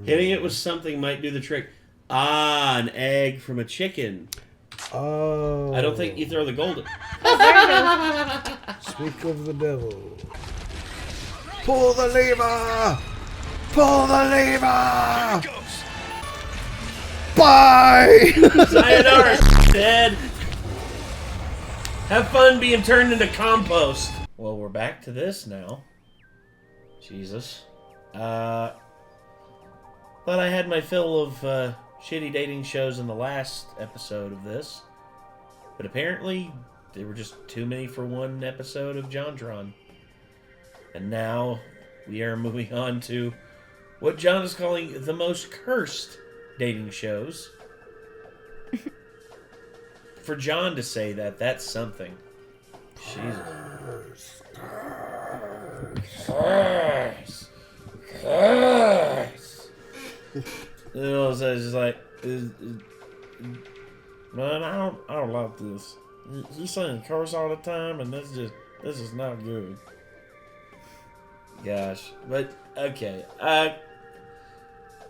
Hitting it with something might do the trick. Ah, an egg from a chicken. Oh. I don't think you throw the gold. Oh, there you go. Speak of the devil. Pull the lever! Pull the lever! Bye! Sayonara, dead. Have fun being turned into compost. Well, we're back to this now. Jesus. Thought I had my fill of shitty dating shows in the last episode of this. But apparently, they were just too many for one episode of JonTron. And now, we are moving on to what John is calling the most cursed dating shows. For John to say that, that's something. Jesus. Curse. You know, it's just like, man, I don't like this. He's saying curse all the time, and this is not good. Gosh, but okay.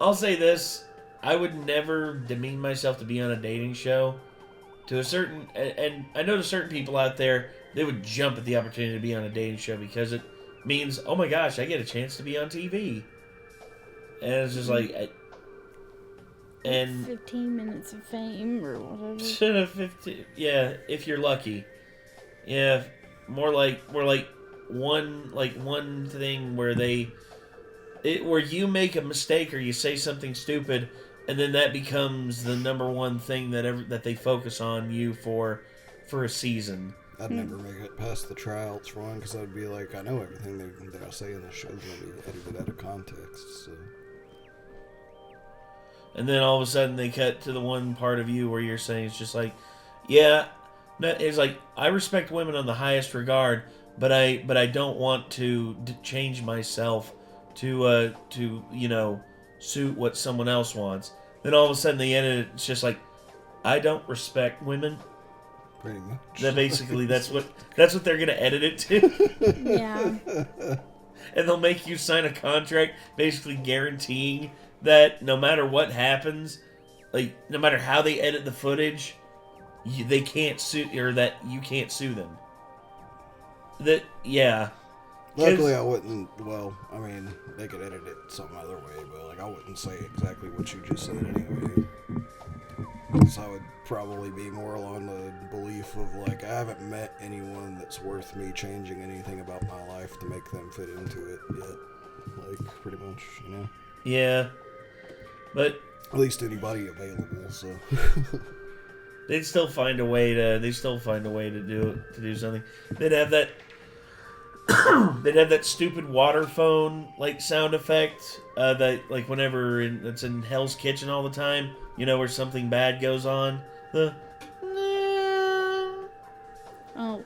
I'll say this: I would never demean myself to be on a dating show. To a certain, and I know to certain people out there, they would jump at the opportunity to be on a dating show because it means, oh my gosh, I get a chance to be on TV. And it's just like, and 15 minutes of fame or whatever. 15, yeah, if you're lucky. Yeah, more like one thing where where you make a mistake or you say something stupid, and then that becomes the number one thing that they focus on you for a season. I'd never make it past the tryouts for one, because I'd be like, I know everything that I say in the show's going to be edited out of context, so... And then all of a sudden they cut to the one part of you where you're saying it's just like, yeah, it's like, I respect women on the highest regard, but I don't want to change myself to suit what someone else wants. Then all of a sudden they edit it, it's just like, I don't respect women. Pretty much. That basically that's what they're gonna edit it to. Yeah. And they'll make you sign a contract basically guaranteeing that no matter what happens, like no matter how they edit the footage, they can't sue, or that you can't sue them. That, yeah. Luckily, I wouldn't. Well, I mean, they could edit it some other way, but like I wouldn't say exactly what you just said anyway. So I would probably be more along the belief of like I haven't met anyone that's worth me changing anything about my life to make them fit into it yet. Like pretty much, you know. Yeah, but at least anybody available. So they'd still find a way to. They still find a way to do something. They'd have that. They'd have that stupid water phone like sound effect that like whenever it's in Hell's Kitchen all the time. You know, where something bad goes on. The Oh.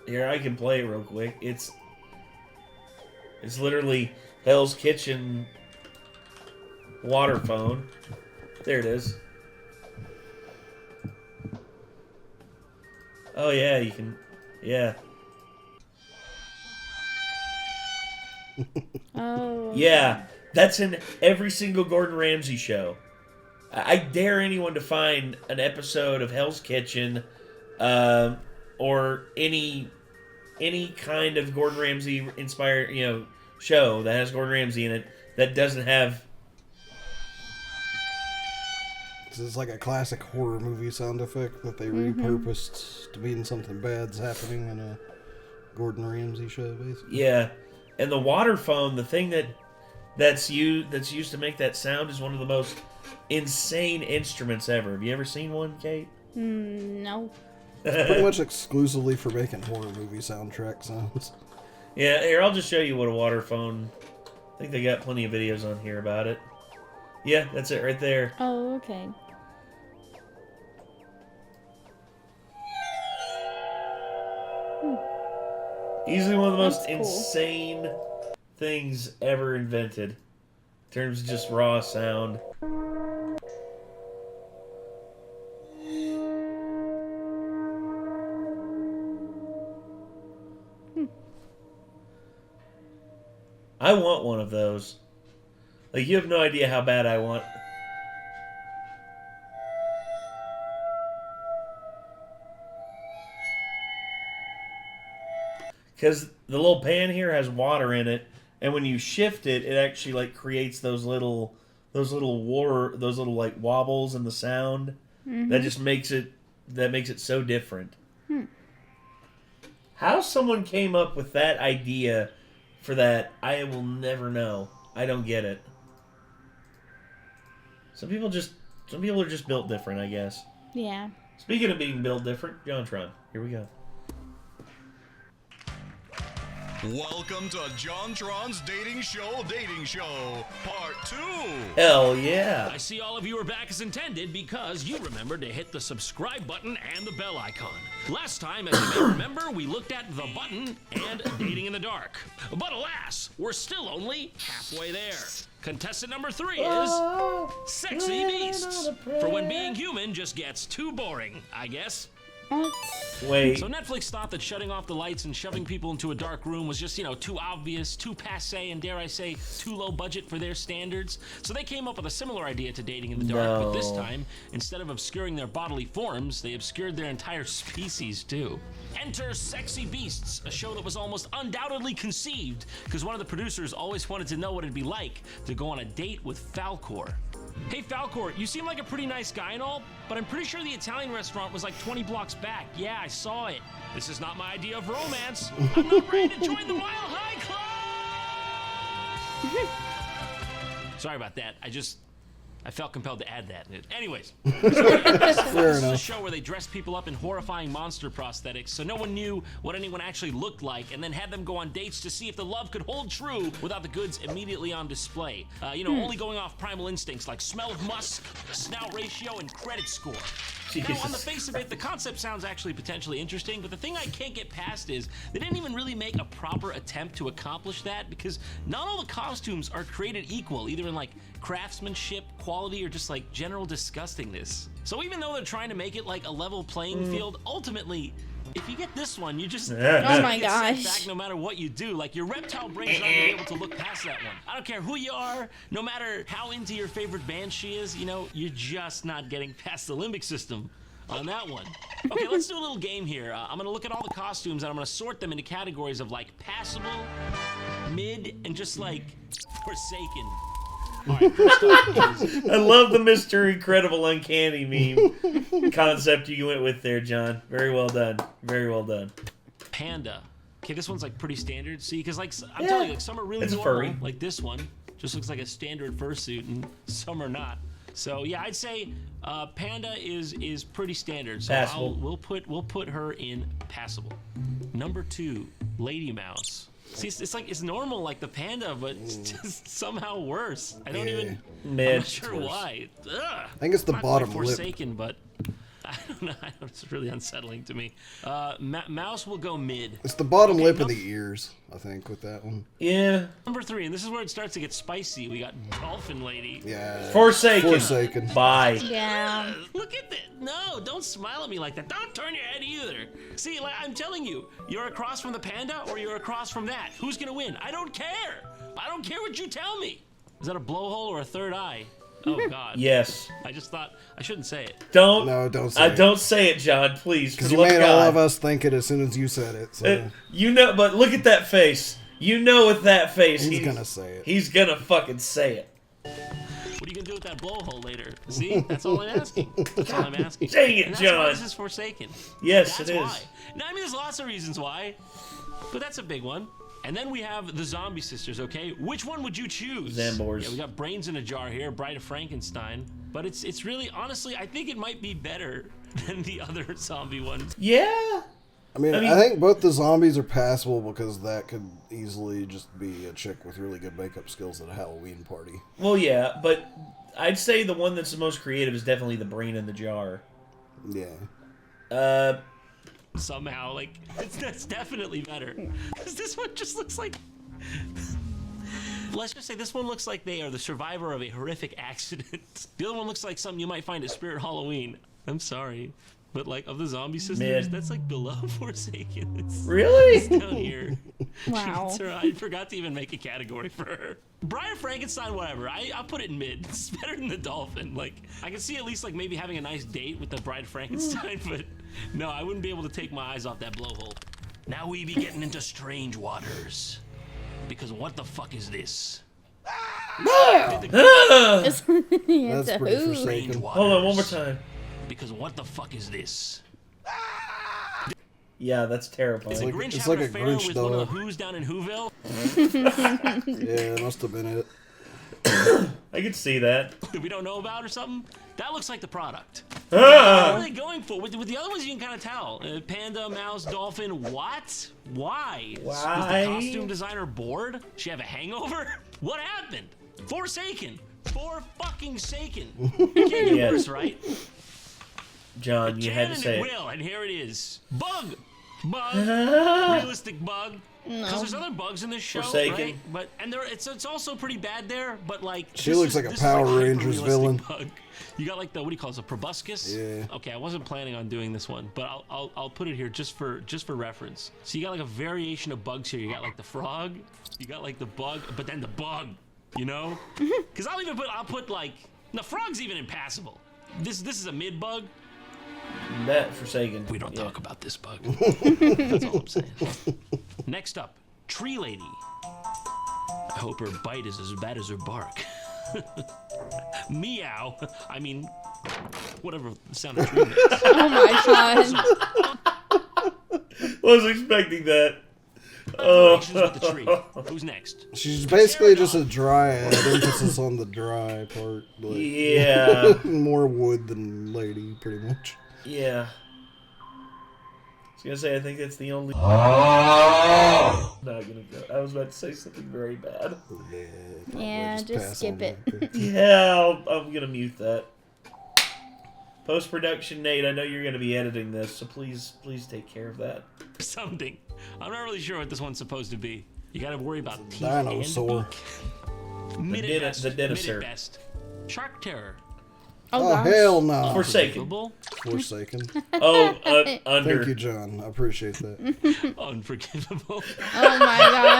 Here, I can play it real quick. It's literally Hell's Kitchen water phone. There it is. Oh yeah, you can. Yeah. Oh. Yeah, that's in every single Gordon Ramsay show. I dare anyone to find an episode of Hell's Kitchen, or any kind of Gordon Ramsay inspired, show that has Gordon Ramsay in it that doesn't have. This is like a classic horror movie sound effect that they repurposed to mean something bad's happening in a Gordon Ramsay show, basically. Yeah, and the water phone, the thing that's used to make that sound, is one of the most insane instruments ever. Have you ever seen one, Kate? No. It's pretty much exclusively for making horror movie soundtrack sounds. Yeah, here, I'll just show you what a water phone... I think they got plenty of videos on here about it. Yeah, that's it right there. Oh, okay. Easily one of the most That's cool. insane things ever invented. In terms of just raw sound. I want one of those. Like, you have no idea how bad I want... Because the little pan here has water in it, and when you shift it, it actually like creates those little like wobbles in the sound. That just makes it so different. How someone came up with that idea for that, I will never know. I don't get it. Some people are just built different, I guess. Yeah. Speaking of being built different, JonTron, here we go. Welcome to JonTron's Dating Show, Part 2. Hell yeah. I see all of you are back as intended because you remembered to hit the subscribe button and the bell icon. Last time, as you may remember, we looked at the button and dating in the dark. But alas, we're still only halfway there. Contestant number 3 is Sexy Beasts. For when being human just gets too boring, I guess. What? Wait. So Netflix thought that shutting off the lights and shoving people into a dark room was just, too obvious, too passé, and dare I say, too low budget for their standards. So they came up with a similar idea to dating in the dark, but this time, instead of obscuring their bodily forms, they obscured their entire species too. Enter Sexy Beasts, a show that was almost undoubtedly conceived because one of the producers always wanted to know what it'd be like to go on a date with Falcor. Hey Falcor, you seem like a pretty nice guy and all, but I'm pretty sure the Italian restaurant was like 20 blocks back. Yeah, I saw it. This is not my idea of romance. I'm not ready to join the Mile High Club! Sorry about that. I felt compelled to add that. Anyways, this is a show where they dressed people up in horrifying monster prosthetics so no one knew what anyone actually looked like, and then had them go on dates to see if the love could hold true without the goods immediately on display. Only going off primal instincts like smell of musk, snout ratio, and credit score. Jesus. Now, on the face of it, the concept sounds actually potentially interesting, but the thing I can't get past is they didn't even really make a proper attempt to accomplish that because not all the costumes are created equal, either in like craftsmanship, quality, or just like general disgustingness. So even though they're trying to make it like a level playing field, ultimately, if you get this one, you just Oh my get sent gosh. back no matter what you do. Like, your reptile brain's not gonna be able to look past that one. I don't care who you are, no matter how into your favorite band she is, you're just not getting past the limbic system on that one. Okay, let's do a little game here. I'm gonna look at all the costumes and I'm gonna sort them into categories of like passable, mid, and just like forsaken. All right, first up is I love the Mr. Incredible Uncanny meme concept you went with there, John. Very well done. Very well done. Panda. Okay, this one's like pretty standard. See, because like I'm telling you, like some are really It's a normal. furry. Like this one just looks like a standard fursuit, and some are not. So yeah, I'd say Panda is pretty standard. So Passable. we'll put her in passable. Number 2, Lady Mouse. See, it's normal like the Panda, but it's just somehow worse. I don't even. I'm Mid. not sure why. Ugh. I think it's the Not bottom quite lip. Forsaken, but I don't know. It's really unsettling to me. Mouse will go mid. It's the bottom Okay, lip of num- the ears, I think, with that one. Yeah. Number 3, and this is where it starts to get spicy. We got Dolphin Lady. Yeah. Forsaken. Forsaken. Bye. Yeah. Look at that. No, don't smile at me like that. Don't turn your head either. See, like I'm telling you, you're across from the Panda or you're across from that. Who's gonna win? I don't care. I don't care what you tell me. Is that a blowhole or a third eye? Oh God. Yes. I just thought I shouldn't say it. Don't. No, don't say it. Don't say it, John. Please. For Because the you love made of all God. of us think it as soon as you said it. So But look at that face. With that face, he's gonna say it. He's gonna fucking say it. What are you gonna do with that blowhole later? See, that's all I'm asking. That's all I'm asking. Dang it, and that's why John. this is Forsaken. Yes, That's it is. why. Now, I mean, there's lots of reasons why, but that's a big one. And then we have the Zombie Sisters, okay? Which one would you choose? Zambors. Yeah, we got Brains in a Jar here, Bride of Frankenstein. But it's really, honestly, I think it might be better than the other zombie ones. Yeah. I mean, I mean- I think both the zombies are passable because that could easily just be a chick with really good makeup skills at a Halloween party. Well, yeah, but I'd say the one that's the most creative is definitely the Brain in the Jar. Yeah. Somehow, like, that's definitely better. Because this one just looks like... Let's just say this one looks like they are the survivor of a horrific accident. The other one looks like something you might find at Spirit Halloween. I'm sorry. But like of the zombie sisters, Mid. that's like below Forsaken. It's Really? down here. Wow. I forgot to even make a category for her. Bride of Frankenstein, whatever. I'll put it in mid. It's better than the dolphin. Like I can see at least like maybe having a nice date with the Bride of Frankenstein, but no, I wouldn't be able to take my eyes off that blowhole. Now we be getting into strange waters. Because what the fuck is this? It's That's a pretty who? Forsaken. Hold on, one more time. Because what the fuck is this? Yeah, that's terrifying. Is the like- Grinch it's having like an a affair Grinch with one of the dog. Who's down in Whoville? Yeah, it must have been it. I could see that. That we don't know about or something? That looks like the product. Ah! What are they going for? With the other ones, you can kind of tell. Panda, mouse, dolphin. What? Why? Was Why? the costume designer bored? She have a hangover? What happened? Forsaken. For fucking saken. You can't get Yeah. worse, right? John, you had to Jan say and it. it will, and here it is. Bug. Bug. Ah! Realistic bug. Because there's other bugs in this show, Forsaken. right? But and there, it's also pretty bad there. But like, She this looks is- like a this is Power hyper Rangers realistic villain. Bug. You got like the what do you call it? A proboscis? Yeah. Okay, I wasn't planning on doing this one, but I'll put it here just for reference. So you got like a variation of bugs here. You got like the frog, you got like the bug, but then the bug. You know? Because I'll put like the frog's even impassable. This is a mid bug. That Forsaken. We don't Yeah. talk about this bug. That's all I'm saying. Next up, Tree Lady. I hope her bite is as bad as her bark. Meow. I mean, whatever the sound of tree makes. Oh my god. Was expecting that. Relations with the tree. Who's next? She's basically just a dryad, emphasis on the dry part. Like, Yeah. more wood than lady, pretty much. Yeah. I was gonna say, I think that's the only. Not gonna go. I was about to say something very bad. Yeah, Yeah, just pass skip on it. that. Yeah, I'm gonna mute that. Post production, Nate. I know you're gonna be editing this, so please take care of that. Something. I'm not really sure what this one's supposed to be. You gotta worry about teeth Dinosaur. and beak. Mid at best. the Mid dinosaur. at best. Shark Terror. Oh, Oh, gosh. hell no. Forsaken. Unforgivable. Forsaken. Oh, under. Thank you, John. I appreciate that. Unforgivable. Oh my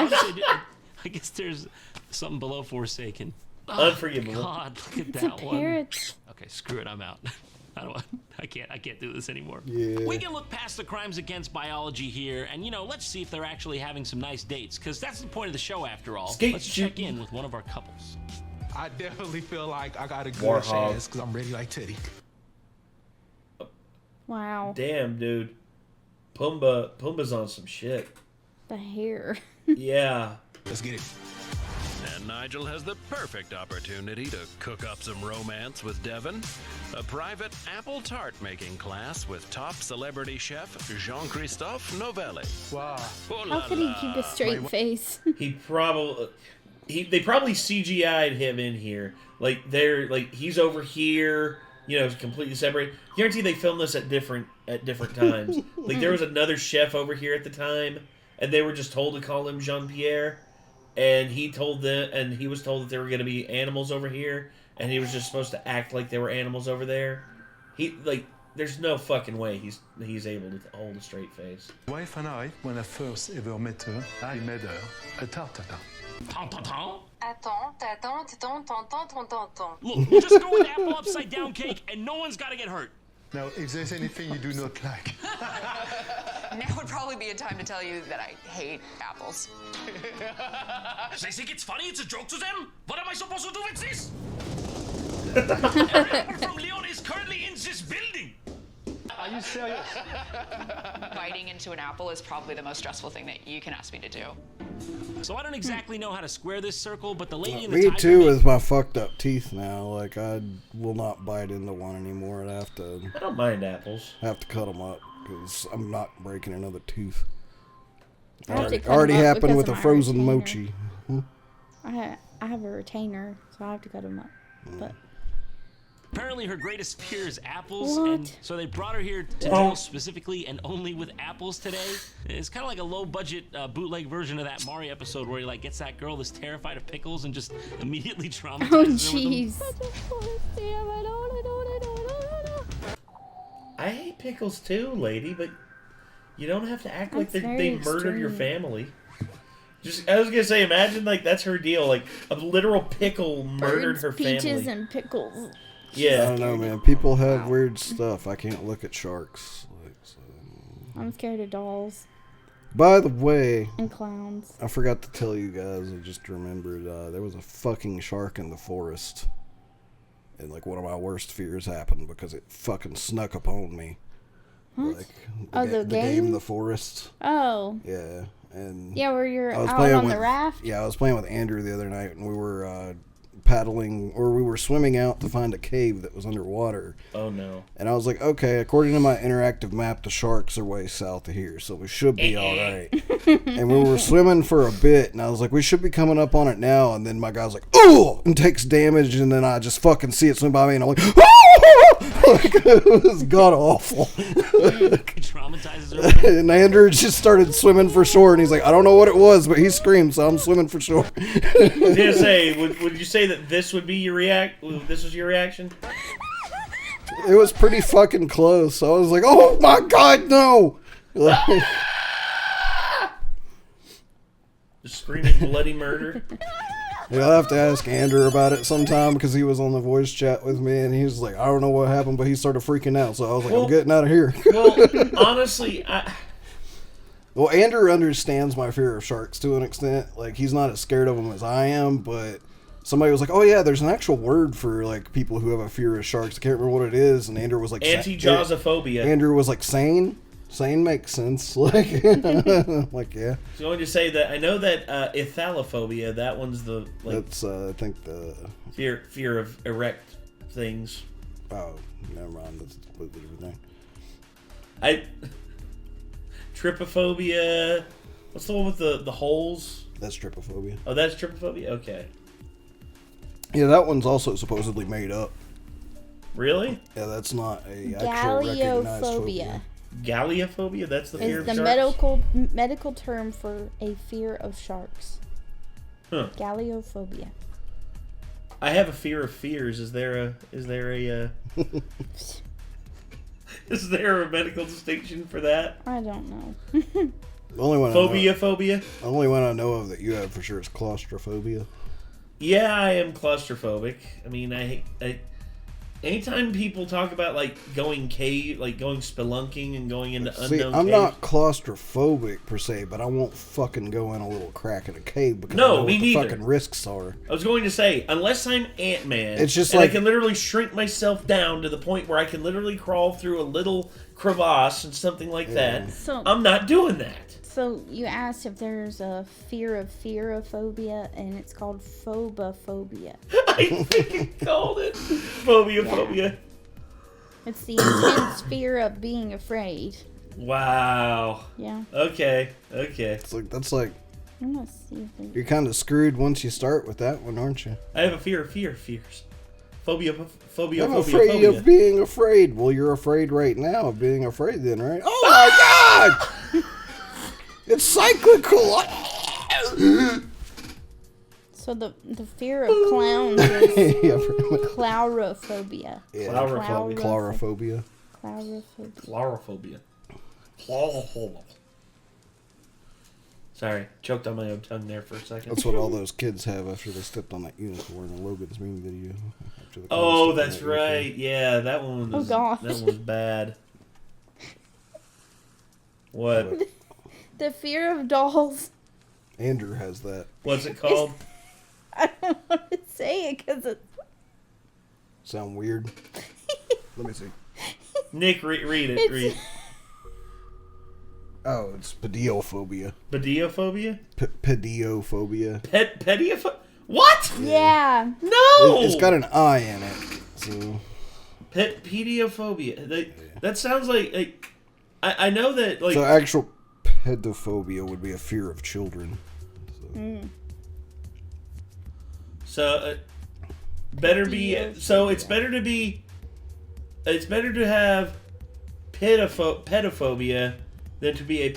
gosh. I guess there's something below Forsaken. Unforgivable. God, look at It's a that one. parrot. Okay, screw it. I'm out. I can't do this anymore. Yeah. We can look past the crimes against biology here, and let's see if they're actually having some nice dates, because that's the point of the show after all. Skate Let's check shooting. in with one of our couples. I definitely feel like I got a good Warhog. chance because I'm ready like Teddy. Wow. Damn, dude. Pumbaa's on some shit. The hair. Yeah. Let's get it. And Nigel has the perfect opportunity to cook up some romance with Devon. A private apple tart making class with top celebrity chef Jean-Christophe Novelli. Wow. Oh How la could he la. keep a straight face? They probably CGI'd him in here. He's over here, completely separate. Guarantee they filmed this at different times. Like there was another chef over here at the time, and they were just told to call him Jean-Pierre, and he was told that there were going to be animals over here, and he was just supposed to act like there were animals over there. There's no fucking way he's able to hold a straight face. Wife and I, when I first ever met her, I made her a tarte tatin. Look, we'll just go with apple upside down cake, and no one's got to get hurt. Now, if there's anything you do not like, Now would probably be a time to tell you that I hate apples. They think it's funny? It's a joke to them? What am I supposed to do with this? Every apple from Leon is currently in this building. are you serious? Biting into an apple is probably the most stressful thing that you can ask me to do. So I don't exactly know how to square this circle, but the lady in the Me tiger too, made- with my fucked up teeth now. Like, I will not bite into one anymore. I'd I don't mind apples. have to cut them up because I'm not breaking another tooth. I have to cut Already 'em up happened because with of a my frozen retainer. mochi. I have a retainer, so I have to cut them up. But Apparently her greatest fear is apples, What? and so they brought her here to deal specifically and only with apples today. It's kind of like a low-budget bootleg version of that Mario episode where he gets that girl that's terrified of pickles and just immediately traumatizes oh her with them. jeez. I hate pickles too, lady, but you don't have to act like That's they very murdered your extreme. family. I was gonna say, imagine like that's her deal. Like a literal pickle murdered Birds, her peaches, family. and pickles. Yeah. I don't know, man. People have weird stuff. I can't look at sharks. Like, so. I'm scared of dolls By the way, and clowns. I forgot to tell you guys. I just remembered there was a fucking shark in the forest, and like one of my worst fears happened because it fucking snuck upon me. What? Like The game, The Forest. Oh. Yeah, and Yeah, where you're I was out playing on with, the raft? Yeah, I was playing with Andrew the other night, and we were paddling, or we were swimming out to find a cave that was underwater. Oh no. And I was like, okay, according to my interactive map, the sharks are way south of here, so we should be all right. And we were swimming for a bit, and I was like, we should be coming up on it now. And then my guy's like, oh, and takes damage, and then I just fucking see it swim by me, and I'm like, oh! Like, it was god awful. Traumatizes her. And Andrew just started swimming for shore, and he's like, I don't know what it was, but he screamed, so I'm swimming for shore. I was gonna say, would you say that this would be your This was your reaction? It was pretty fucking close. So I was like, oh my god, no! Just screaming bloody murder. Yeah, I'll have to ask Andrew about it sometime because he was on the voice chat with me, and he was like, I don't know what happened, but he started freaking out. So I was like, I'm getting out of here. Well, honestly, Well, Andrew understands my fear of sharks to an extent. Like, he's not as scared of them as I am, but somebody was like, oh yeah, there's an actual word for like people who have a fear of sharks. I can't remember what it is. And Andrew was like, anti-jawsophobia. Andrew was like, sane? Sane makes sense. Like, like, yeah. So I'm going to say that I know that ithalophobia, that one's the That's I think the fear of erect things. Oh, never mind. That's a completely different thing. Trypophobia. What's the one with the holes? That's trypophobia. Oh, that's trypophobia? Okay. Yeah, that one's also supposedly made up. Really? Yeah, that's not a actual recognized phobia. Galleophobia? That's the fear of sharks? It's the medical term for a fear of sharks. Huh. Galleophobia. I have a fear of fears. Is there a is there a medical distinction for that? I don't know. The only one phobia? The only one I know of that you have for sure is claustrophobia. Yeah, I am claustrophobic. I mean, I anytime people talk about like going spelunking and going into unknown I'm caves, not claustrophobic per se, but I won't fucking go in a little crack in a cave because I know me what the neither. fucking risks are. I was going to say, unless I'm Ant-Man, it's just and like I can literally shrink myself down to the point where I can literally crawl through a little crevasse and something like that. So, I'm not doing that. So you asked if there's a fear of phobia, and it's called phobophobia. I think called it phobia. It's the intense fear of being afraid. Wow. Yeah. Okay. It's like I'm gonna see if you're kind of screwed once you start with that one, aren't you? I have a fear of fears. Phobia. I'm afraid of being afraid. Well, you're afraid right now of being afraid, then, right? Oh my god! It's cyclical. So the fear of clowns is chlorophobia. Yeah, chlorophobia. Chlorophobia. Sorry, choked on my own tongue there for a second. That's what all those kids have after they stepped on that unicorn in Logan's meme video. Oh, that's right. Unicorn. Yeah, that one was. Oh gosh. That one was bad. What? The fear of dolls. Andrew has that. What's it called? I don't know how to say it because it's... Sound weird? Let me see. Nick, read it. Read. Oh, it's pediophobia. Pediophobia? Pediophobia. Pediophobia? What? Yeah. No! It's got an I in it. So. Pediophobia. That sounds like I know that like. So actual pedophobia would be a fear of children. So better be. So it's better to be. It's better to have pedophobia than to be a.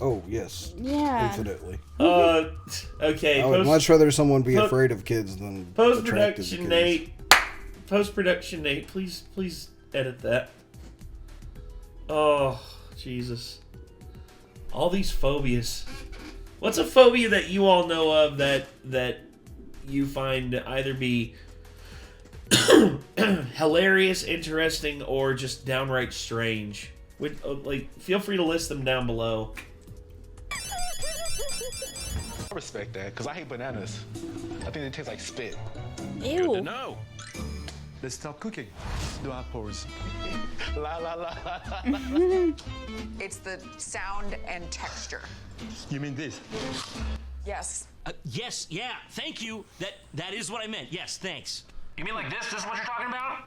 Oh yes. Yeah. Infinitely. Okay. I would much rather someone be afraid of kids than post-production Nate. Post-production Nate. Please edit that. Oh, Jesus. All these phobias. What's a phobia that you all know of that you find to either be hilarious, interesting, or just downright strange? Feel free to list them down below. I respect that, because I hate bananas. I think they taste like spit. Ew. Good to know. Let's start cooking the apples. La la la. It's the sound and texture. You mean this? Yes. Yes, yeah, thank you. That is what I meant. Yes, thanks. You mean like this? This is what you're talking about?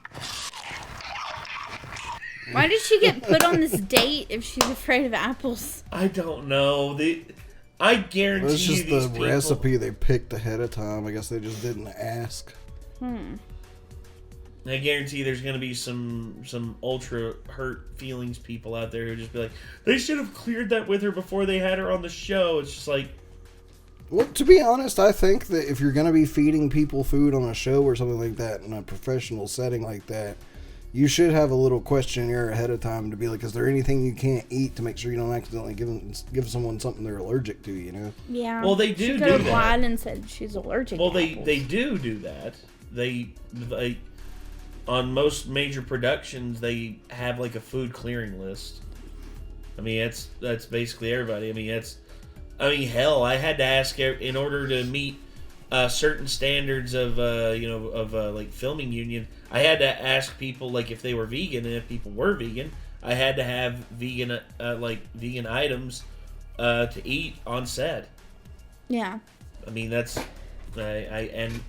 Why did she get put on this date if she's afraid of apples? I don't know. I guarantee It's just these the people, recipe they picked ahead of time. I guess they just didn't ask. I guarantee there's going to be some ultra hurt feelings people out there who just be like, they should have cleared that with her before they had her on the show. It's just like... Well, to be honest, I think that if you're going to be feeding people food on a show or something like that in a professional setting like that, you should have a little questionnaire ahead of time to be like, is there anything you can't eat to make sure you don't accidentally give someone something they're allergic to, you know? Yeah. Well, they do she do could have that. lied and said she's allergic Well, to they apples. do that. They on most major productions, they have like a food clearing list. I mean, that's basically everybody. I mean, hell, I had to ask in order to meet certain standards of like filming union. I had to ask people like if they were vegan, and if people were vegan, I had to have vegan vegan items to eat on set. Yeah. I mean, and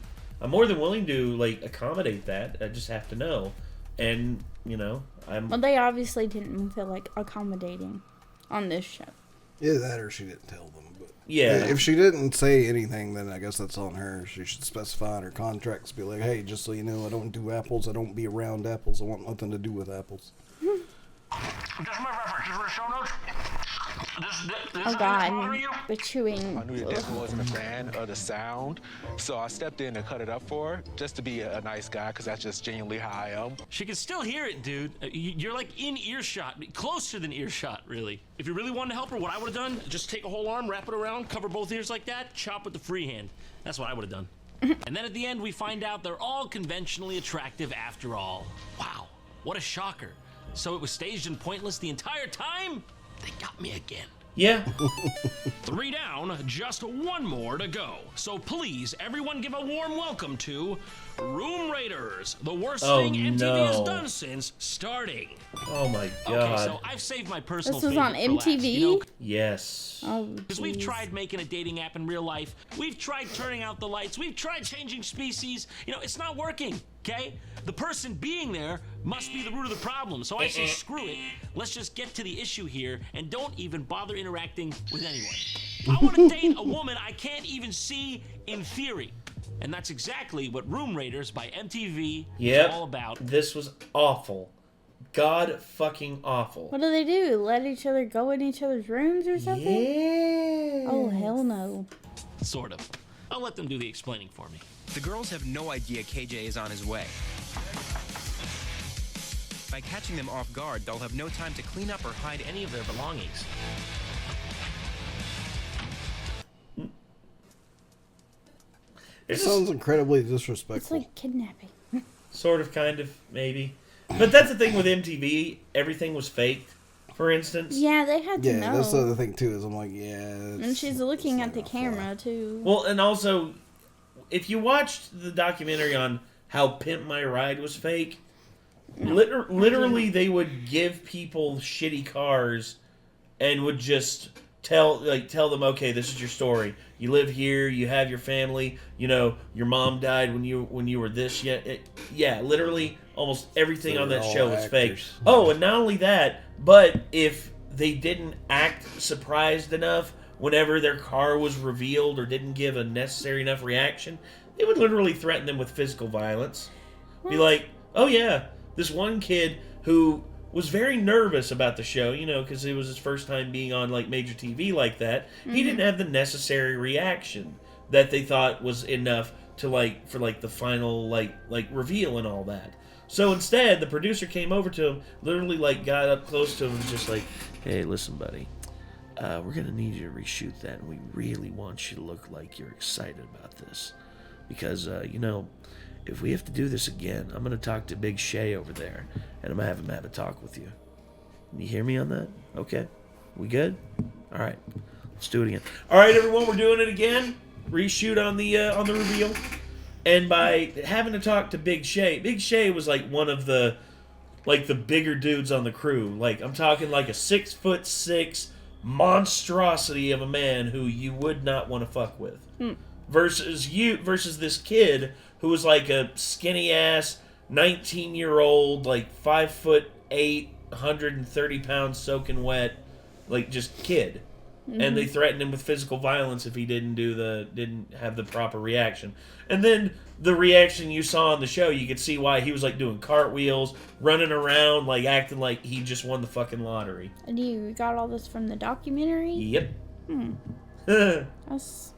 I'm more than willing to like accommodate that. I just have to know, and Well, they obviously didn't feel like accommodating on this show. Yeah, that or she didn't tell them. But yeah. if she didn't say anything, then I guess that's on her. She should specify in her contracts, be like, hey, just so you know, I don't do apples. I don't be around apples. I want nothing to do with apples. Just my reference. Just for the show notes. Oh God, the chewing. I knew you definitely wasn't a fan of the sound, so I stepped in to cut it up for her, just to be a nice guy, because that's just genuinely how I am. She can still hear it, dude. You're like in earshot, closer than earshot, really. If you really wanted to help her, what I would have done, just take a whole arm, wrap it around, cover both ears like that, chop with the free hand. That's what I would have done. And then at the end, we find out they're all conventionally attractive after all. Wow, what a shocker. So it was staged and pointless the entire time? They got me again. Yeah. 3 down, just 1 more to go. So please, everyone give a warm welcome to Room Raiders, the worst thing MTV has done since starting. Oh my God. Okay, so I've saved my personal This was on favorite for last, MTV? you know, Yes. Oh, because we've jeez. tried making a dating app in real life. We've tried turning out the lights. We've tried changing species. You know, it's not working, okay? The person being there must be the root of the problem. So I say, screw it. Let's just get to the issue here and don't even bother interacting with anyone. I want to date a woman I can't even see in theory. And that's exactly what Room Raiders by MTV is all about. This was awful. God fucking awful. What do? Let each other go in each other's rooms or something? Yeah. Oh, hell no. Sort of. I'll let them do the explaining for me. The girls have no idea KJ is on his way. By catching them off guard, they'll have no time to clean up or hide any of their belongings. It sounds incredibly disrespectful. It's like kidnapping. Sort of, kind of, maybe. But that's the thing with MTV. Everything was faked, for instance. Yeah, they had to know. Yeah, that's the other thing, too, is I'm like, yeah. And she's looking at the camera, too. Well, and also, if you watched the documentary on how Pimp My Ride was fake, literally they would give people shitty cars and would just tell them, okay, this is your story. You live here, you have your family, you know, your mom died when you were this. Yeah, literally almost everything on that show was fake. Oh, and not only that, but if they didn't act surprised enough whenever their car was revealed or didn't give a necessary enough reaction, they would literally threaten them with physical violence. Be like, oh yeah, this one kid who was very nervous about the show, you know, because it was his first time being on like major TV like that. He didn't have the necessary reaction that they thought was enough for the final like reveal and all that. So instead, the producer came over to him, literally like got up close to him and just like, "Hey, listen, buddy, we're gonna need you to reshoot that, and we really want you to look like you're excited about this, because if we have to do this again, I'm gonna talk to Big Shay over there, and I'm gonna have him have a talk with you. You hear me on that? Okay, we good? All right, let's do it again. All right, everyone, we're doing it again. Reshoot on the reveal." And by having to talk to Big Shay was like one of the bigger dudes on the crew. Like, I'm talking like a 6'6" monstrosity of a man who you would not want to fuck with. Versus this kid who was like a skinny ass 19-year-old, like 5'8", 130 pounds soaking wet, like just kid. And they threatened him with physical violence if he didn't have the proper reaction. And then the reaction you saw on the show, you could see why he was like doing cartwheels, running around, like acting like he just won the fucking lottery. And you got all this from the documentary? Yep. That's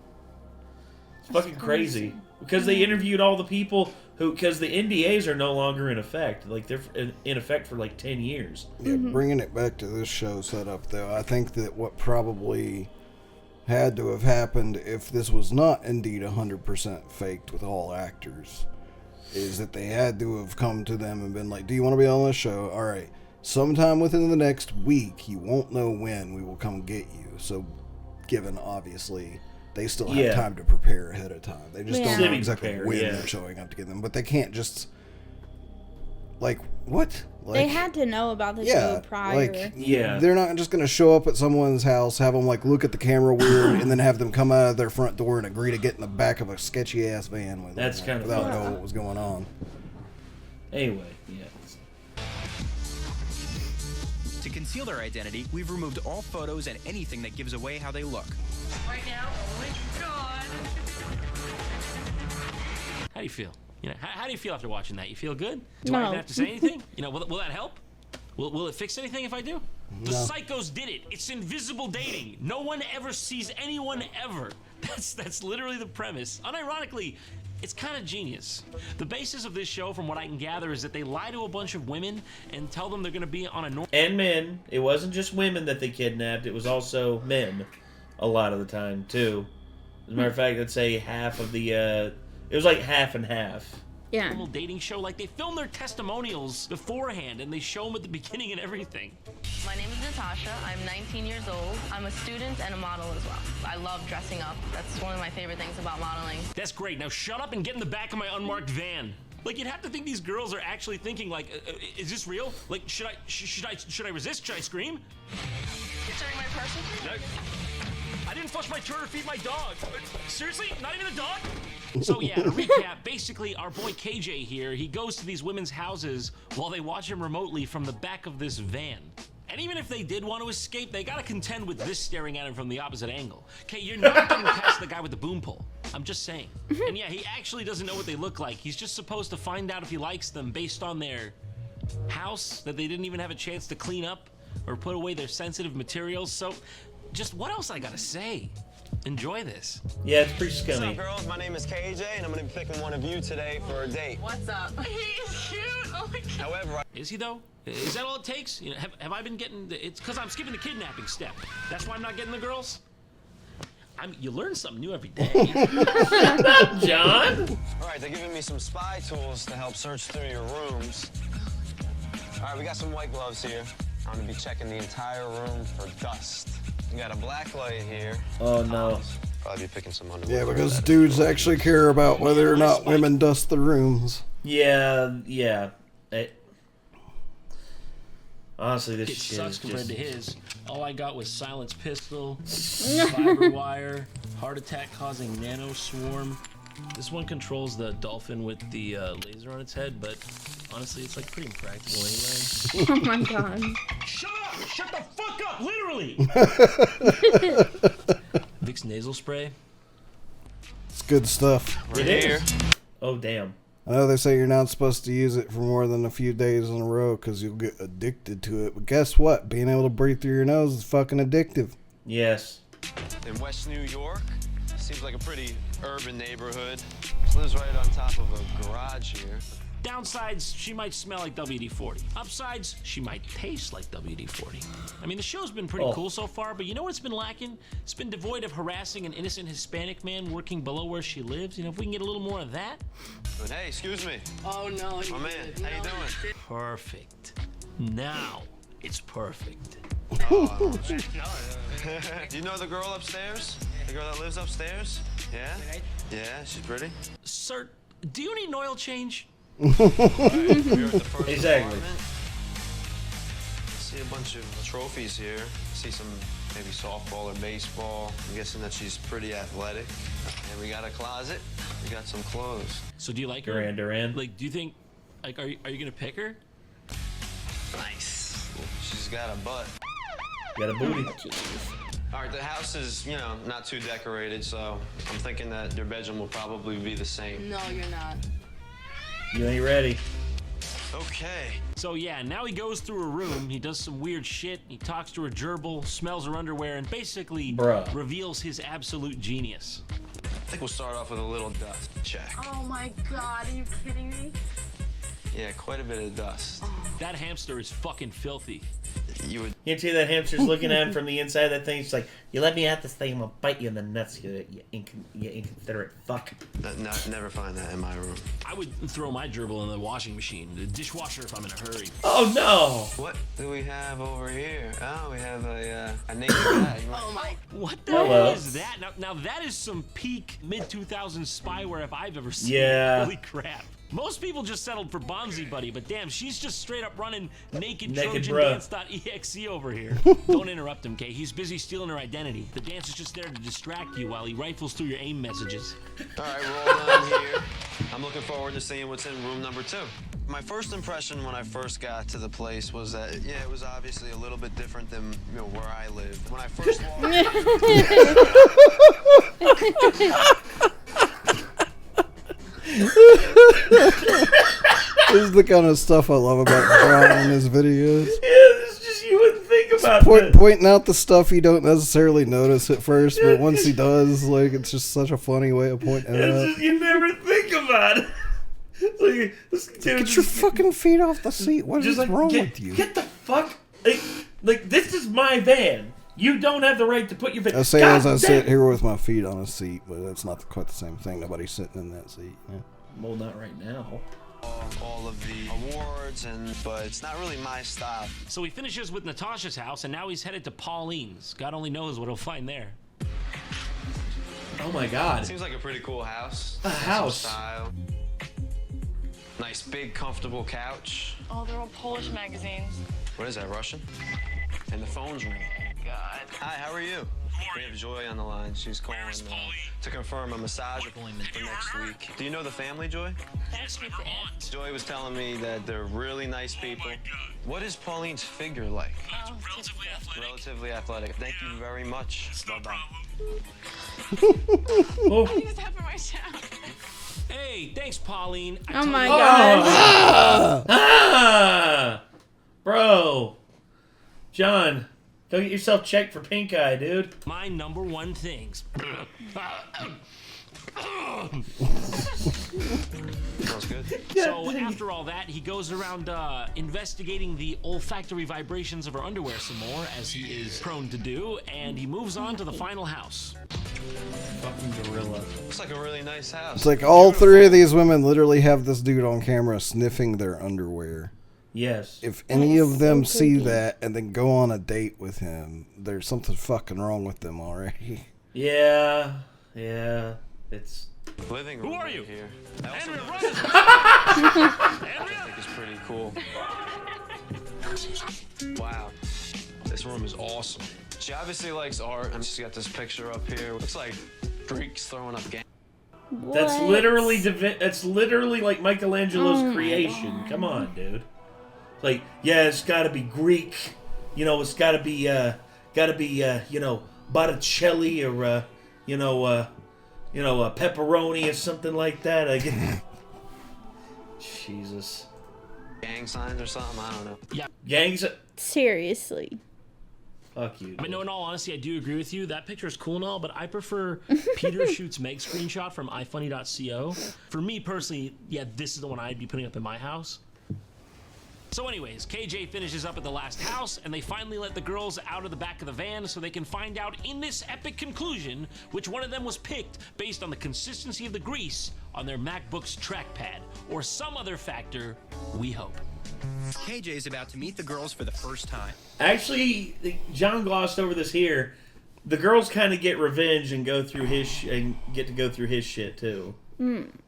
fucking crazy. Because they interviewed all the people because the NDAs are no longer in effect. Like, they're in effect for like 10 years. Yeah, bringing it back to this show setup, though, I think that what probably had to have happened if this was not indeed 100% faked with all actors is that they had to have come to them and been like, "Do you want to be on this show? All right. Sometime within the next week, you won't know when, we will come get you." So, given, obviously, they still have time to prepare ahead of time. They just don't know exactly when they're showing up to get them. But they can't just, like, what? Like, they had to know about the show prior. They're not just going to show up at someone's house, have them, like, look at the camera weird, and then have them come out of their front door and agree to get in the back of a sketchy-ass van with That's them, kind of without knowing what was going on. Anyway, To conceal their identity, we've removed all photos and anything that gives away how they look. Right now, oh my God. How do you feel? How do you feel after watching that? You feel good? Do No. I even have to say anything? Will that help? Will it fix anything if I do? No. The psychos did it. It's invisible dating. No one ever sees anyone ever. That's literally the premise. Unironically, it's kind of genius. The basis of this show, from what I can gather, is that they lie to a bunch of women and tell them they're going to be on a and men. It wasn't just women that they kidnapped. It was also men a lot of the time, too. As a matter of fact, I'd say half of the... it was like half and half. Yeah. Normal dating show. Like, they film their testimonials beforehand, and they show them at the beginning and everything. My name is Natasha. I'm 19 years old. I'm a student and a model as well. I love dressing up. That's one of my favorite things about modeling. That's great. Now shut up and get in the back of my unmarked van. Like, you'd have to think these girls are actually thinking, like, is this real? Like, should I resist? Should I scream? You're turning my purse with me? No. I didn't flush my turd or feed my dog. Seriously? Not even a dog? So yeah, to recap, basically our boy KJ here, he goes to these women's houses while they watch him remotely from the back of this van. And even if they did want to escape, they gotta contend with this staring at him from the opposite angle. Okay, you're not getting past the guy with the boom pole. I'm just saying. And yeah, he actually doesn't know what they look like. He's just supposed to find out if he likes them based on their house that they didn't even have a chance to clean up or put away their sensitive materials. So just what else I gotta say? Enjoy this. Yeah, it's pretty scummy. What's up, girls? My name is KJ, and I'm gonna be picking one of you today for a date. What's up? He's cute. Oh my God. However, Is he though? Is that all it takes? Have I been getting? It's because I'm skipping the kidnapping step. That's why I'm not getting the girls. You learn something new every day. John. All right, they're giving me some spy tools to help search through your rooms. All right, we got some white gloves here. I'm gonna be checking the entire room for dust. We got a black light here. Oh no. Probably be picking some underwear. Yeah, because dudes actually care about whether or not women dust the rooms. Yeah. Honestly, this It shit sucks is compared just... to his. All I got was silenced pistol, fiber wire, heart attack causing nano swarm. This one controls the dolphin with the laser on its head, but honestly, it's like pretty impractical anyway. Oh my God. Shut up! Shut the fuck up! Literally! Vicks nasal spray. It's good stuff. It is. Oh, damn. I know they say you're not supposed to use it for more than a few days in a row because you'll get addicted to it. But guess what? Being able to breathe through your nose is fucking addictive. Yes. In West New York, Seems like a pretty urban neighborhood. She lives right on top of a garage here. Downsides, she might smell like WD-40. Upsides, she might taste like WD-40. I mean, the show's been pretty cool so far, but you know what's been lacking? It's been devoid of harassing an innocent Hispanic man working below where she lives. You know, if we can get a little more of that. But hey, excuse me. Oh, no. My man, how you doing? Perfect. Now, it's perfect. Oh, you know the girl upstairs? The girl that lives upstairs? Yeah? Yeah, she's pretty. Sir, do you need an oil change? Exactly. See a bunch of trophies here. See some maybe softball or baseball. I'm guessing that she's pretty athletic. And we got a closet. We got some clothes. So do you like her? Duran. Like, do you think, like, are you gonna pick her? Nice. She's got a butt. Got a booty. All right, the house is, you know, not too decorated, so I'm thinking that your bedroom will probably be the same. No, you're not. You ain't ready. Okay. So yeah, now he goes through her room, he does some weird shit, he talks to her gerbil, smells her underwear, and basically reveals his absolute genius. I think we'll start off with a little dust check. Oh my God, are you kidding me? Yeah, quite a bit of dust. That hamster is fucking filthy. You can see that hamster's looking at him from the inside of that thing. She's like, you let me out this thing, I'm gonna bite you in the nuts, you inconsiderate fuck. Never find that in my room. I would throw my gerbil in the washing machine, the dishwasher if I'm in a hurry. Oh no! What do we have over here? Oh, we have a naked guy. Oh my! What the hell is that? Now that is some peak mid-2000s spyware if I've ever seen. Yeah. Holy crap. Most people just settled for Bonzi Buddy, but damn, she's just straight up running naked Naked TrojanDance.exe over here. Don't interrupt him, Kay. He's busy stealing her identity. The dance is just there to distract you while he rifles through your AIM messages. All right, we're all done here. I'm looking forward to seeing what's in room number 2. My first impression when I first got to the place was that, yeah, it was obviously a little bit different than, you know, where I lived. When I first This is the kind of stuff I love about John in his videos. Yeah, it's just you wouldn't think about it. Pointing out the stuff you don't necessarily notice at first, but once he does, like, it's just such a funny way of pointing it out. You never think about it. Like, this dude Get your fucking feet off the seat. What is wrong with you? Get the fuck... Like, this is my van. You don't have the right to put your feet... I say as I sit here with my feet on a seat, but that's not quite the same thing. Nobody's sitting in that seat. Yeah. Well, not right now. All of the awards, but it's not really my style. So he finishes with Natasha's house, and now he's headed to Pauline's. God only knows what he'll find there. Oh my God. Seems like a pretty cool house. A house. Style. Nice, big, comfortable couch. Oh, they're all Polish magazines. What is that, Russian? And the phone's ringing. God. Hi, how are you? We have Joy on the line. She's calling to confirm a massage appointment for next week. Do you know the family, Joy? Ask me for aunt. Joy was telling me that they're really nice people. What is Pauline's figure like? Relatively athletic. Relatively athletic. Thank you very much. Bye-bye. What is that for my shout? Hey, thanks, Pauline. Oh my God. Bro. John, go get yourself checked for pink eye, dude. My number one things. Smells good. So after all that, he goes around investigating the olfactory vibrations of her underwear some more, as he is prone to do, and he moves on to the final house. Fucking gorilla. Looks like a really nice house. It's like all three of these women literally have this dude on camera sniffing their underwear. Yes. If any of them see that and then go on a date with him, there's something fucking wrong with them already. Yeah. It's living room. Who are you? Here. Andrea, run! I think it's pretty cool. Wow. This room is awesome. She obviously likes art, and she's got this picture up here. Looks like Greeks throwing up game. That's literally like Michelangelo's creation. Come on, dude. Like, yeah, it's got to be Greek. You know, it's got to be you know, Botticelli or pepperoni or something like that. I get. Jesus. Gang signs or something? I don't know. Yeah. Gangs. Seriously. Fuck you. But no, in all honesty, I do agree with you. That picture is cool and all, but I prefer Peter Shoots Meg screenshot from ifunny.co. For me personally, yeah, this is the one I'd be putting up in my house. So anyways, KJ finishes up at the last house, and they finally let the girls out of the back of the van so they can find out in this epic conclusion which one of them was picked based on the consistency of the grease on their MacBook's trackpad, or some other factor, we hope. KJ is about to meet the girls for the first time. Actually, John glossed over this here. The girls kind of get revenge and go through his and get to go through his shit too.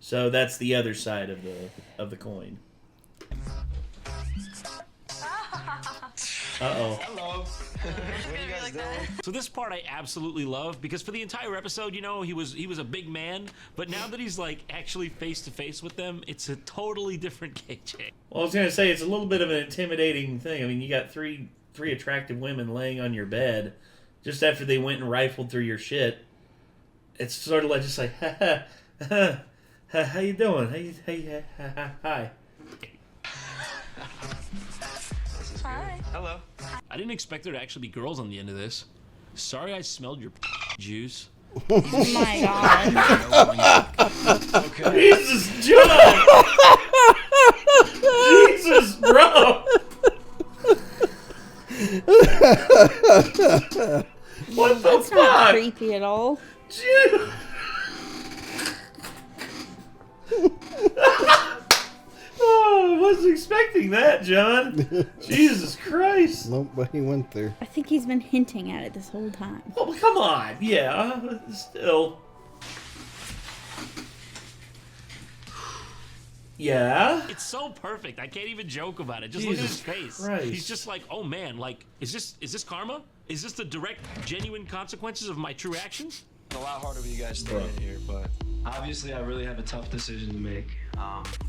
So that's the other side of the coin. Uh-oh. Hello. What are you guys doing? So this part I absolutely love, because for the entire episode, you know, he was a big man, but now that he's like actually face to face with them, it's a totally different KJ. Well, I was gonna say it's a little bit of an intimidating thing. I mean, you got three attractive women laying on your bed just after they went and rifled through your shit. It's sort of like just like, how you doing? Hi. Hi. Hello. I didn't expect there to actually be girls on the end of this. Sorry I smelled your juice. Oh my god. Okay. Jesus, John! Jesus, bro! What the That's fuck? not creepy at all. Oh, I wasn't expecting that, John. Jesus Christ. Nope, but he went there. I think he's been hinting at it this whole time. Oh, but come on. Yeah, still. Yeah? It's so perfect. I can't even joke about it. Just Jesus look at his face. Christ. He's just like, oh man, like, is this karma? Is this the direct, genuine consequences of my true actions? It's a lot harder with you guys staying here, but obviously I really have a tough decision to make.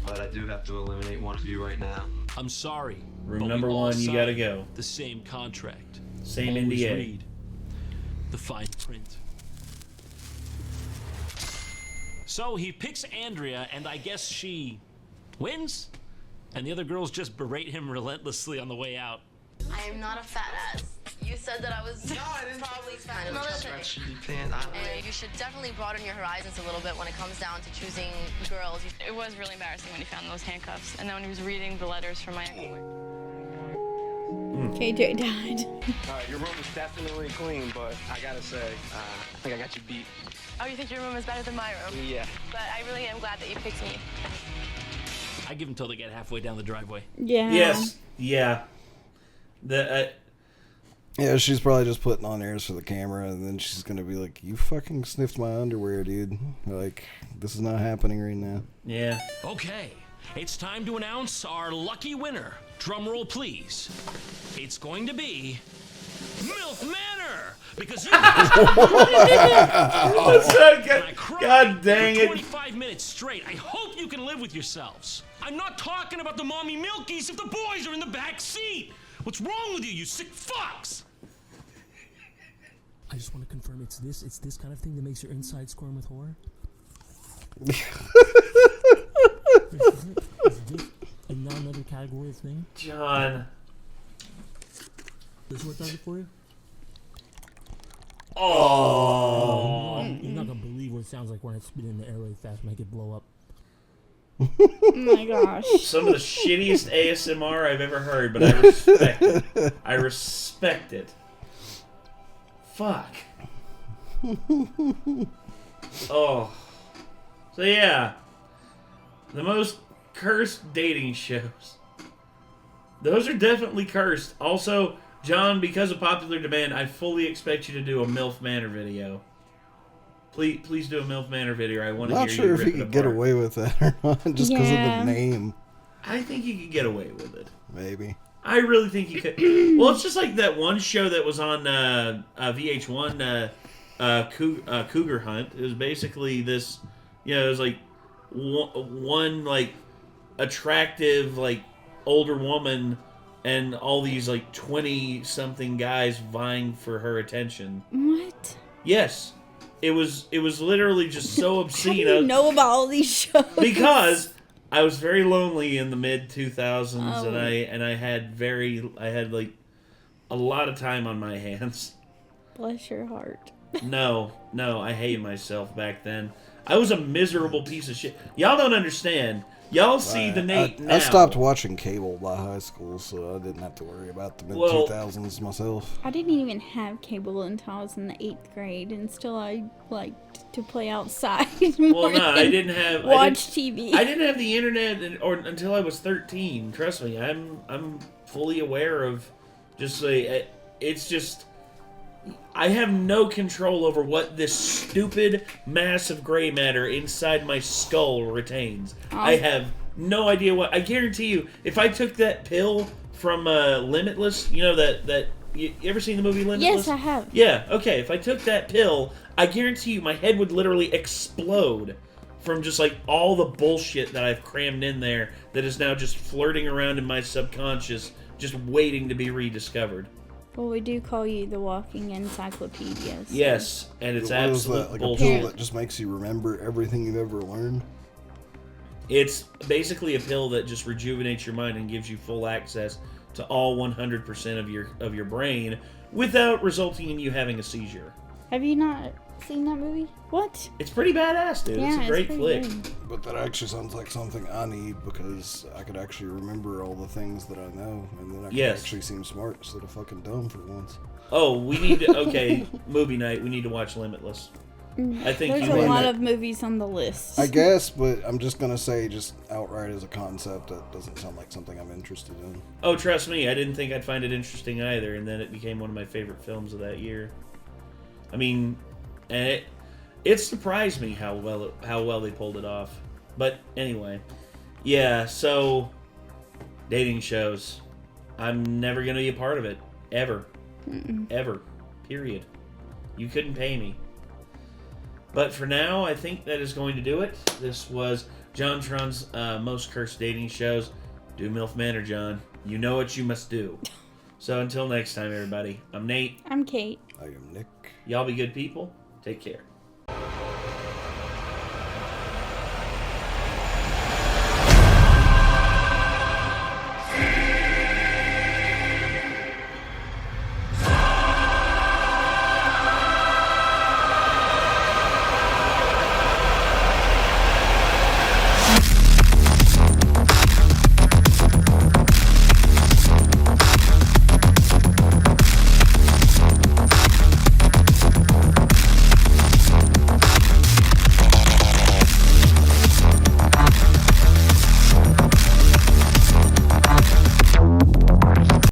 But I do have to eliminate one of you right now. I'm sorry. Room but number we all one, you gotta signed go. The same contract. Same Always NDA. read the fine print. So he picks Andrea, and I guess she wins? And the other girls just berate him relentlessly on the way out. I am not a fat ass. You said that I was probably kind of and you should definitely broaden your horizons a little bit when it comes down to choosing girls. It was really embarrassing when he found those handcuffs, and then when he was reading the letters from my ex-wife. KJ died. Alright, your room is definitely clean, but I gotta say, I think I got you beat. Oh, you think your room is better than my room? Yeah. But I really am glad that you picked me. I give them till they get halfway down the driveway. Yeah. Yes. Yeah. Yeah, she's probably just putting on airs for the camera, and then she's gonna be like, "You fucking sniffed my underwear, dude. Like, this is not happening right now." Yeah. Okay, it's time to announce our lucky winner. Drum roll, please. It's going to be MILF Manor, because you guys God dang it. 25 minutes straight. I hope you can live with yourselves. I'm not talking about the mommy milkies if the boys are in the back seat. What's wrong with you, you sick fucks? I just want to confirm it's this kind of thing that makes your inside squirm with horror? Is this another category of thing? John. This what does it for you? Oh. You're not gonna believe what it sounds like when I spit in the air really fast, make it blow up. Oh my gosh. Some of the shittiest ASMR I've ever heard, but I respect it. I respect it. Fuck. Oh. So yeah. The most cursed dating shows. Those are definitely cursed. Also, John, because of popular demand, I fully expect you to do a MILF Manor video. Please do a MILF Manor video. I want to hear you Not sure if rip he it could get apart. away with that or not, just because of the name. I think he could get away with it. Maybe. I really think he could. Well, it's just like that one show that was on VH1, Cougar Hunt. It was basically this, it was like one like attractive like older woman and all these like 20-something guys vying for her attention. What? Yes. It was literally just so obscene. How do you know about all these shows? Because I was very lonely in the mid 2000s, Oh. and I had like a lot of time on my hands. Bless your heart. No, I hated myself back then. I was a miserable piece of shit. Y'all don't understand. Y'all see the Nate now. I stopped watching cable by high school, so I didn't have to worry about the mid-2000s myself. I didn't even have cable until I was in the 8th grade, and still I liked to play outside. Well, no, I didn't have... Watch TV. I didn't have the internet until I was 13. Trust me, I'm fully aware of just like... It's just... I have no control over what this stupid mass of gray matter inside my skull retains. I have no idea what... I guarantee you, if I took that pill from Limitless, you know that you ever seen the movie Limitless? Yes, I have. Yeah, okay, if I took that pill, I guarantee you my head would literally explode from just like all the bullshit that I've crammed in there that is now just flirting around in my subconscious, just waiting to be rediscovered. Well, we do call you the walking encyclopedia. So. Yes, and it's absolute like bullshit. a pill that just makes you remember everything you've ever learned? It's basically a pill that just rejuvenates your mind and gives you full access to all 100% of your brain without resulting in you having a seizure. Have you not seen that movie? What? It's pretty badass, dude. Yeah, it's a great flick. Good. But that actually sounds like something I need, because I could actually remember all the things that I know, and then I could actually seem smart instead of fucking dumb for once. Oh, we need to... Okay, movie night. We need to watch Limitless. I think there's a lot of movies on the list. I guess, but I'm just gonna say, just outright as a concept, that doesn't sound like something I'm interested in. Oh, trust me, I didn't think I'd find it interesting either, and then it became one of my favorite films of that year. I mean, and it surprised me how well they pulled it off. But anyway, yeah. So dating shows, I'm never gonna be a part of it ever, ever. Period. You couldn't pay me. But for now, I think that is going to do it. This was JonTron's Most Cursed Dating Shows. Do MILF Manor, John. You know what you must do. So until next time, everybody, I'm Nate. I'm Kate. I am Nick. Y'all be good people. Take care.